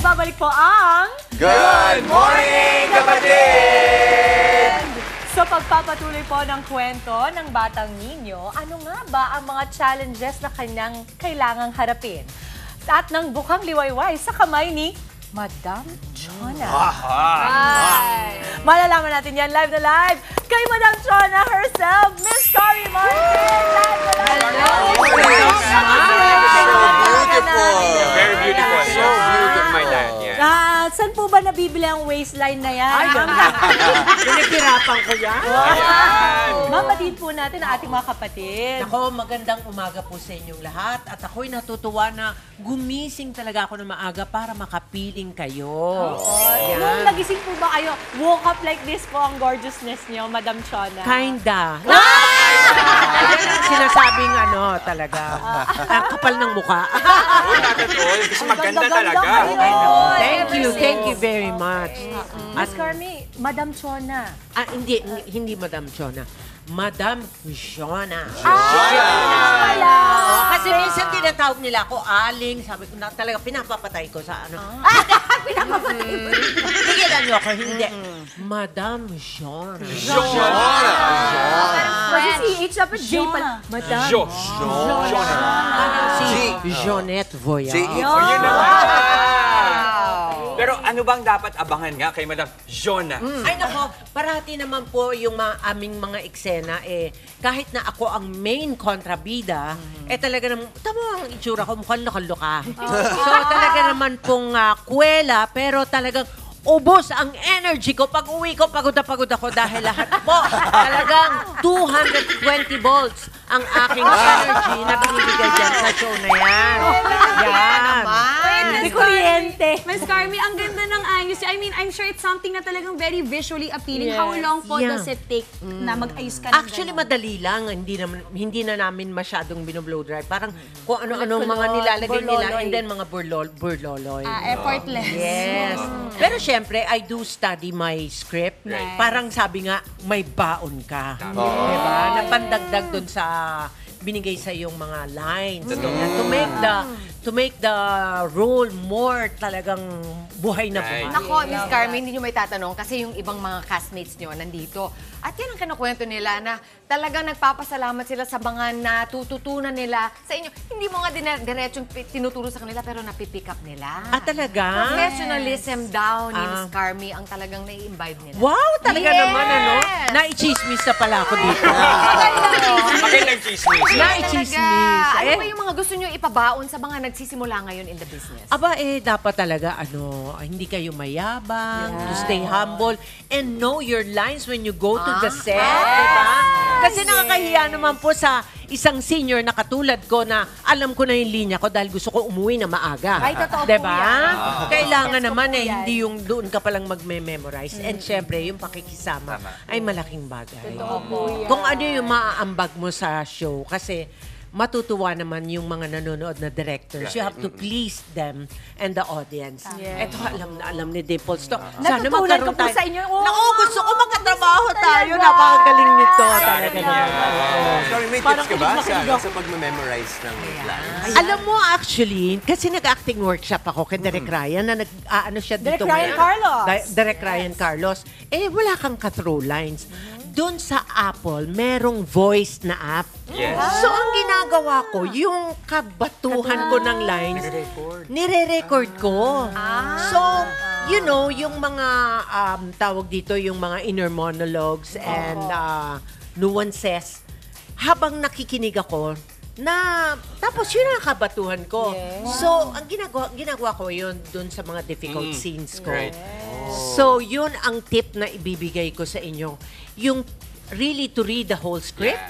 Babalik po ang Good Morning, Kapatid! So pagpapatuloy po ng kwento ng Batang Niño, ano nga ba ang mga challenges na kanyang kailangang harapin? At nang bukang liwayway sa kamay ni Madam Chona. Malalaman natin yan live na live kay Madam Chona herself, Miss Carmi Martin! Live na live! Very beautiful. So beautiful, my dad. Saan po ba nabibili ang waistline na yan? Ay, pinagkirapan ko yan. Mamatid po natin ang ating mga kapatid. Ako, magandang umaga po sa inyong lahat. At ako'y natutuwa na gumising talaga ako na maaga para makapiling kayo. Nung nagising po ba kayo, woke up like this po ang gorgeousness niyo, Madam Chona? Kinda. Ayan ang sinasabing talaga. Ang kapal ng mukha. Not at all. Kasi maganda talaga. Thank you very much. Miss Carmi, Madam Chona. Hindi Madam Chona. Madam Chona. Kasi minsan tinatawag nila ako aling. Sabi ko na talaga, pinapapatay ko sa ano. Pinapapatay ko. Tigilan niyo ako, hindi. Madam Chona. Kasi si H dapat J pala. Madam. Si Jonette Voyage. Pero ano bang dapat abangan nga kay Madam Chona? Ay nako, parati naman po yung aming mga eksena kahit na ako ang main kontrabida, talaga naman, tama ang itsura ko, mukhang lokal-loka. So talaga naman pong kuwela, pero talagang ubos ang energy ko. Pag uwi ko, pagod ako dahil lahat po talagang 220 volts ang aking energy na binibigay dyan sa show na yan. Yan. May kuryente. Miss Carmi, ang ganda ng ayos. I mean, I'm sure it's something na talagang very visually appealing. How long po does it take na mag-ayos ka ng Actually, madali lang. Hindi na namin masyadong binoblow dry. Parang kung ano-ano mga nilalagay nila and then mga burloloy. Effortless. Yes. Pero syempre, I do study my script. Nice. Parang sabi nga, may baon ka. Diba? Napandagdag dun sa binigay sa yung mga lines. To make the role more talagang buhay na buhay. Nako, Miss Carmi, hindi nyo may tatanong kasi yung ibang mga castmates nyo nandito. At yan ang kinukwento nila na talagang nagpapasalamat sila sa mga natututunan nila sa inyo. Hindi mo nga diretsong tinuturo sa kanila pero napipick up nila. Talaga? Professionalism daw ni Miss Carmi ang talagang nai-imbibe nila. Wow, talaga naman Nai-chismis na pala ako dito. Bakit nag-chismis? Nai-chismis. Ano ba yung mga gusto nyo ipabaon sa mga nagsisimula ngayon in the business? Aba, dapat talaga, hindi kayo mayabang, to stay humble, and know your lines when you go to the set, diba? Kasi nakakahiya naman po sa isang senior na katulad ko na alam ko na yung linya ko dahil gusto ko umuwi na maaga. Ay, totoo po diba? yan. Kailangan naman hindi yung doon ka palang magme-memorize. And syempre, yung pakikisama ay malaking bagay. Totoo po yan. Kung ano yung maaambag mo sa show, kasi matutuwa naman yung mga nanonood na directors. You have to please them and the audience. Yes. Ito, alam ni Dimples to. Natutunan ko po sa inyo. Naku, gusto ko magkatrabaho tayo. Napakagaling nito. Talaga naman. Sorry, may tips ka ba sa pag-memorize ng lines? Alam mo, actually, kasi nag-acting workshop ako kay Direk Ryan na nag-ano siya dito. Direk Ryan Carlos. Direk Ryan Carlos. Wala kang ka-through lines. Doon sa Apple, merong voice na app. Yes. So, ang ginagawa ko, yung kabatuhan ko ng lines, nire-record ko. So, you know, yung mga, tawag dito, yung mga inner monologues and nuances, habang nakikinig ako, tapos yun ang kabatuhan ko. So, ang ginagawa ko yun dun sa mga difficult scenes ko. So, yun ang tip na ibibigay ko sa inyo. Yung really to read the whole script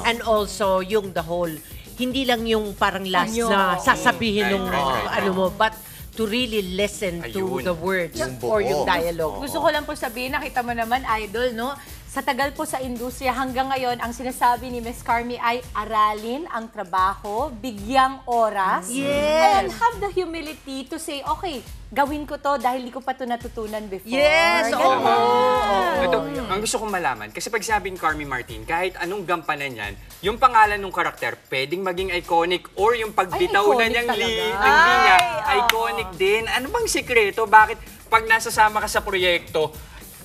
and also yung the whole, hindi lang yung parang last na sasabihin ng ano mo, but to really listen to the words or yung dialogue. Gusto ko lang po sabihin, nakita mo naman, Idol, no? Sa tagal po sa industriya, hanggang ngayon, ang sinasabi ni Miss Carmi ay aralin ang trabaho, bigyang oras, and have the humility to say, okay, gawin ko to dahil di ko pa ito natutunan before. Yes! Ito, ang gusto kong malaman, kasi pag sabing Carmi Martin, kahit anong gampanan yan, yung pangalan ng karakter, pwedeng maging iconic or yung pagbitaw na niyang linya, iconic din. Ano bang sikreto? Bakit pag nasasama ka sa proyekto,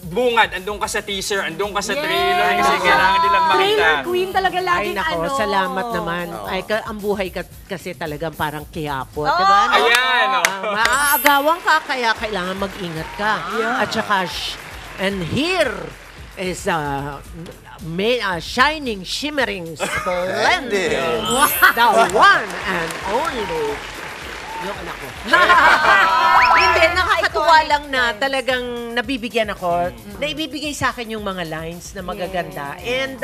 bungad, andun ka sa teaser, andun ka sa trailer, kasi kailangan nilang makita. Trailer queen talaga laging Salamat naman. Ay, ang buhay kasi talagang parang kiyapot, di ba? Ayan! Maaagawan ka, kaya kailangan mag-ingat ka. At saka, and here is shining, shimmering, splendid. The one and only. Yung anak ko. Hindi, nakakatuwa lang na talagang nabibigyan ako. Naibibigay sa akin yung mga lines na magaganda. And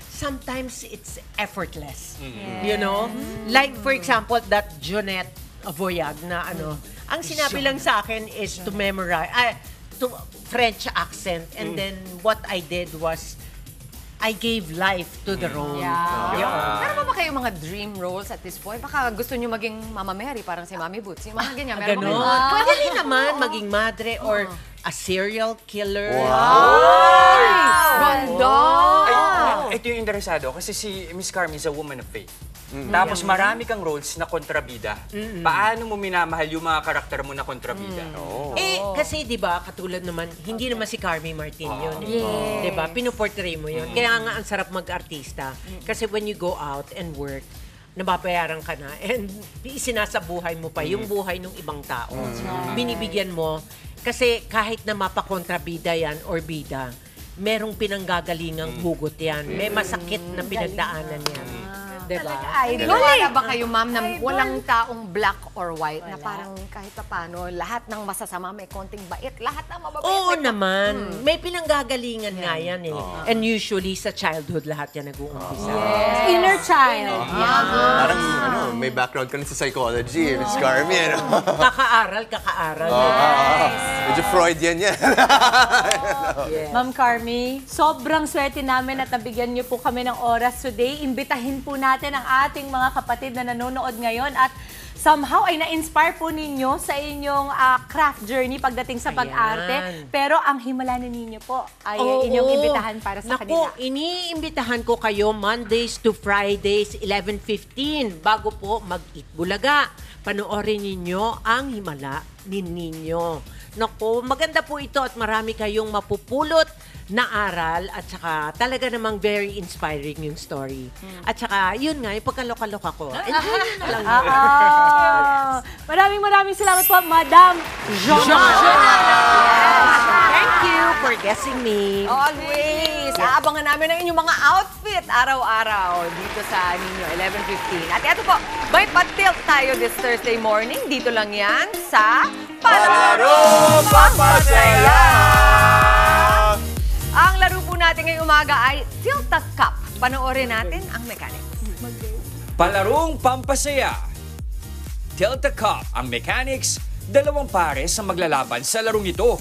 sometimes it's effortless. You know? Like, for example, that Jonette Voyag na ano, ang sinabi lang sa akin is to memorize, to French accent. And then what I did was, I gave life to the role. Meron ba kayong mga dream roles at this point? Baka gusto nyo maging Mama Mary, parang si Mami Boots. Yung mga ganyan. Meron ba kayo? Pwede rin naman maging madre or a serial killer. Ganda! Ito yung interesado kasi si Miss Carmi is a woman of faith. Tapos marami kang roles na kontrabida. Paano mo minamahal yung mga karakter mo na kontrabida? Kasi 'di ba, katulad naman, hindi naman si Carmi Martin 'yun. 'Di ba? Pinoportray mo 'yun. Kaya nga ang sarap mag-artista kasi when you go out and work, nababayaran ka na and isinasabuhay mo pa yung buhay ng ibang tao. Binibigyan mo kasi kahit na mapakontrabida yan or bida, merong pinanggagalingang hugot yan. May masakit na pinagdaanan yan. Diba? Wala ba kayo, ma'am, na walang taong black or white na parang kahit pa paano, lahat ng masasama may konting bait, lahat ng mababait? Oo naman. May pinanggagalingan nga yan eh. And usually sa childhood lahat yan nag-uumpisa. Inner child. Parang may background ka na sa psychology, Miss Carmi. Kakaaral. Medyo Freudian yan. Ma'am Carmi, sobrang swerte namin at nabigyan niyo po kami ng oras today. Imbitahin po natin ang ating mga kapatid na nanonood ngayon at somehow ay na-inspire po ninyo sa inyong craft journey pagdating sa pag-arte. Pero ang himalanan ninyo po ay inyong imbitahan para sa kanila. Iniimbitahan ko kayo Mondays to Fridays, 11:15. Bago po mag-Eat Bulaga, panoorin ninyo ang himala ninyo. Naku, maganda po ito at marami kayong mapupulot na aral at saka talaga namang very inspiring yung story. At saka, yun nga, yung pagkaloka-loka ko. Enjoy na lang. Maraming salamat po, Madam Jonah. Thank you for guessing me. Always! Aabangan namin ang inyong mga outfit araw-araw dito sa Nino 11:15. At ito po, may pa-tilt tayo this Thursday morning. Dito lang yan sa Palaro Pampasaya! Ang laro po natin ngayong umaga ay Tilt the Cup. Panoorin natin ang mechanics. Palarong pampasaya. Tilt the Cup. Ang mechanics, dalawang pares ang maglalaban sa larong ito.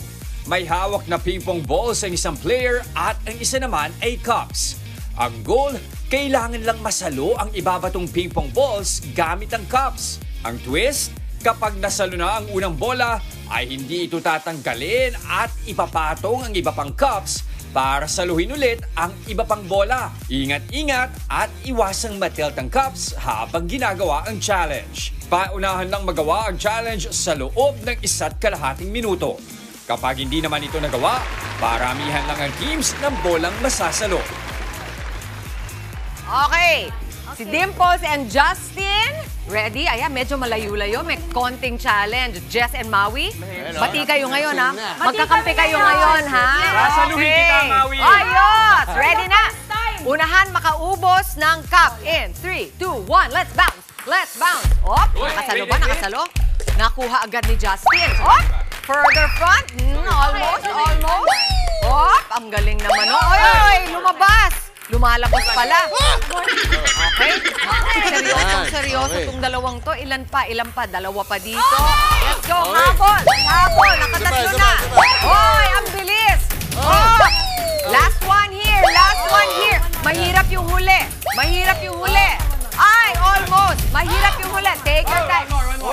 May hawak na ping-pong balls ang isang player at ang isa naman ay cups. Ang goal, kailangan lang masalo ang ibabatong ping-pong balls gamit ang cups. Ang twist, kapag nasalo na ang unang bola, ay hindi ito tatanggalin at ipapatong ang iba pang cups para saluhin ulit ang iba pang bola. Ingat-ingat at iwasang matilt ang cups habang ginagawa ang challenge. Paunahan lang magawa ang challenge sa loob ng 1.5 minuto. Kapag hindi naman ito nagawa, paramihan lang ang teams ng bolang masasalo. Okay. Si Dimples and Justin, ready? Ayan, medyo malayo-layo. May konting challenge. Jess and Maui, bati kayo ngayon, ha? Magkakampi kayo ngayon, ha? Sasaluhin kita, Maui. Ayos! Ready na? Unahan makaubos ng cup. In 3, 2, 1, let's bounce! Let's bounce! Op! Nakasalo ba? Nakasalo? Nakuha agad ni Justin. Op! Further front. Almost, almost. Op! Ang galing naman. Oy! Lumabas! Lumalabas pala. Okay? Seryoso itong dalawang to. Ilan pa? Dalawa pa dito. Let's go. Habol! Habol! Nakatatlo na. Hoy! Ang bilis! Oh! Last one here. Last one here. Mahirap yung huli. Mahirap yung huli. Ay! Almost! Mahirap yung huli. Take your time. Oh!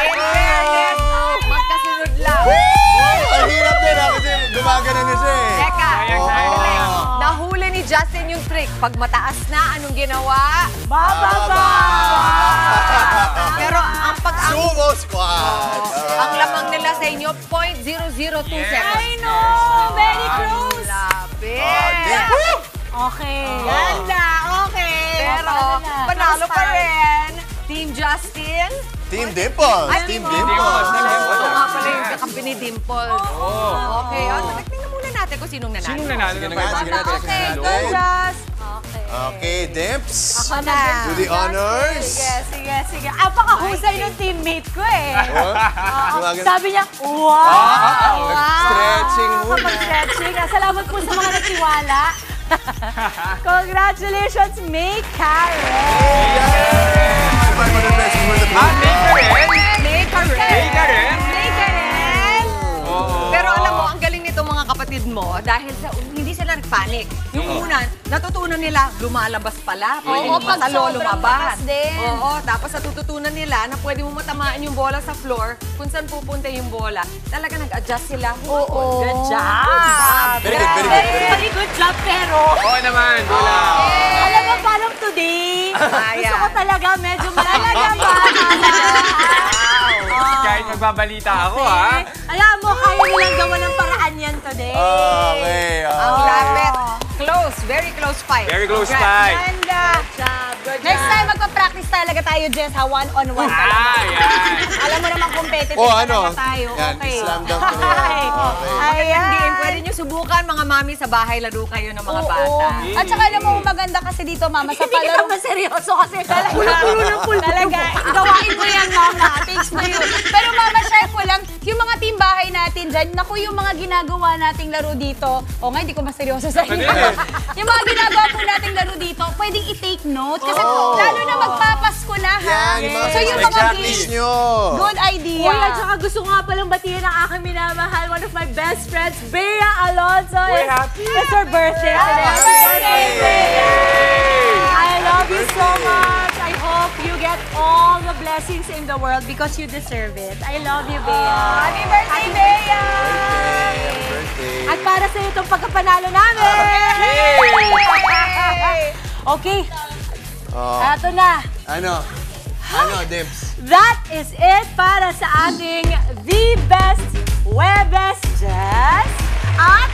In fairness, magkasunod lang. Mahirap din kasi gumagana na siya eh. Teka, nahuli ni Justin yung trick. Pag mataas na, anong ginawa? Bababa! Pero ang Sumo squad! ang lamang nila sa inyo, 0.002 seconds. I know! Very close! Lapit! Okay. Ganda! Okay. Pero, panalo pa rin. Team Justin. Team Dimples! Team Dimples! Oo nga pala yung kakampi ni Dimples. Okay, tingnan muna natin kung sinong nanalo. Sinong nanalo? Okay, go Just. Okay, Dimps. Ako na. Do the honors. Sige. Apakahusay ng teammate ko eh. Gumagana. Sabi niya, wow! Stretching muna. Kapag-stretching. Salamat po sa mga nagtiwala. Congratulations, May Karen! May Karen. Pero alam mo, ang galing nito mga kapatid mo, dahil sa hindi sila nagpanik. Yung una, natutunan nila, lumalabas pala. Pwede mo matalo, lumabas. Oo, tapos natututunan nila na pwede mo matamaan yung bola sa floor kung saan pupunta yung bola. Talaga nag-adjust sila. Oo. Good job! Very good. Good job, pero... Oo naman, Dula. Alam mo, parang today, gusto ko talaga medyo Kahit magbabalita ako, ha? Alam mo, kaya nilang gawa ng paraan yan today. Okay. Ang lapit. Close. Very close fight. Very close fight. Ganda! Good job. Next time, magpa-practice talaga tayo, Jess, ha? One-on-one talaga. Alam mo naman, competitive talaga tayo. Yan, Okay. slam dunk ko na yan. Okay. Ayan. Pwede nyo subukan, mga mami, sa bahay, laro kayo ng mga bata. At saka alam mo, maganda kasi dito, Mama, sa Hindi kita palaro. maseryoso kasi pulo-pulo ng pulo. Talaga, gawain ko yan, Mama. Thanks mo yun. Pero Mama, share ko lang, yung mga team bahay natin dyan, naku, yung mga ginagawa nating laro dito, o nga, hindi ko maseryoso sa inyo. Yung mga ginagawa po nating laro dito, pwedeng i-take note. Kasi lalo na magpapasko na, ha? Yan, yung mga So yung mga practice games, nyo. good idea. Uy, at saka gusto ko nga palang batiin ang aking minamahal, one of my best friends, Bea Alonso. It's her birthday today. Happy birthday, Bea! I love you so much. I hope you get all the blessings in the world because you deserve it. I love you, Bea. Happy birthday, Bea! At para sa itong pagkapanalo namin! Okay, eto na. Ano, Dimps? That is it para sa ating The Best Webes Jazz at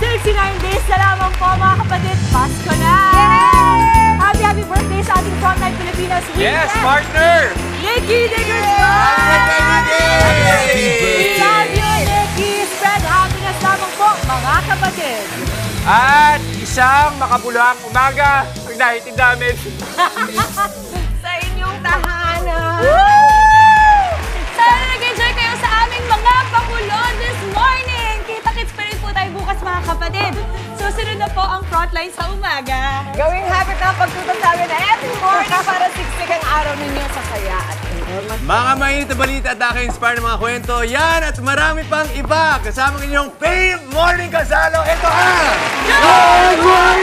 69 days na lamang po mga kapatid. Pasko na! Happy birthday sa ating Frontline Pilipinas Weekend! Yes, partner! Nikki Diggersberg! We love you, Nikki! Spread happiness lamang po mga kapatid! At isang makapulang umaga ang nahitin namin. Sa inyong tahanan. Sana nag-enjoy kayo sa aming mga pakulo this morning. Kita-kits pa rin po tayo bukas mga kapatid. Susunod na po ang Frontline sa umaga. Gawing habit na pagtutok sa amin every morning para siksik ang araw ninyo sa saya at information. Mga mainit na balita at nakaka-inspire ng mga kwento, yan at marami pang iba. Kasama ng inyong Fame Morning Kasalo, ito ang... Good morning!